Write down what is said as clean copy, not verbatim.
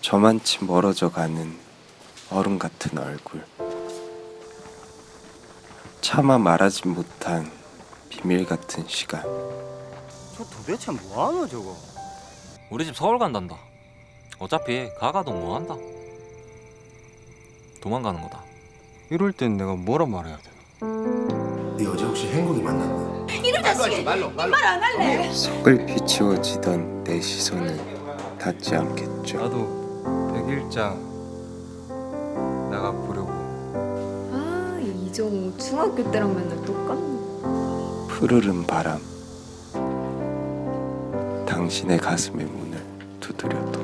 저만치 멀어져 가는 얼음 같은 얼굴. 차마 말하지 못한 비밀 같은 시간. 저 도대체 뭐하노 저거? 우리 집 서울 간단다. 어차피 가가도 뭐한다. 도망가는 거다. 이럴 땐 내가 뭐라 말해야 되나? 네 어제 혹시 행복이 만났나? 이런 자식이 말 안 할래. 석을 비치워지던 내 시선은 닿지 않겠죠. 나도 백일장 나가 보려고. 아, 이정우 중학교 때랑 맨날 똑같네. 푸르른 바람, 당신의 가슴의 문을 두드려도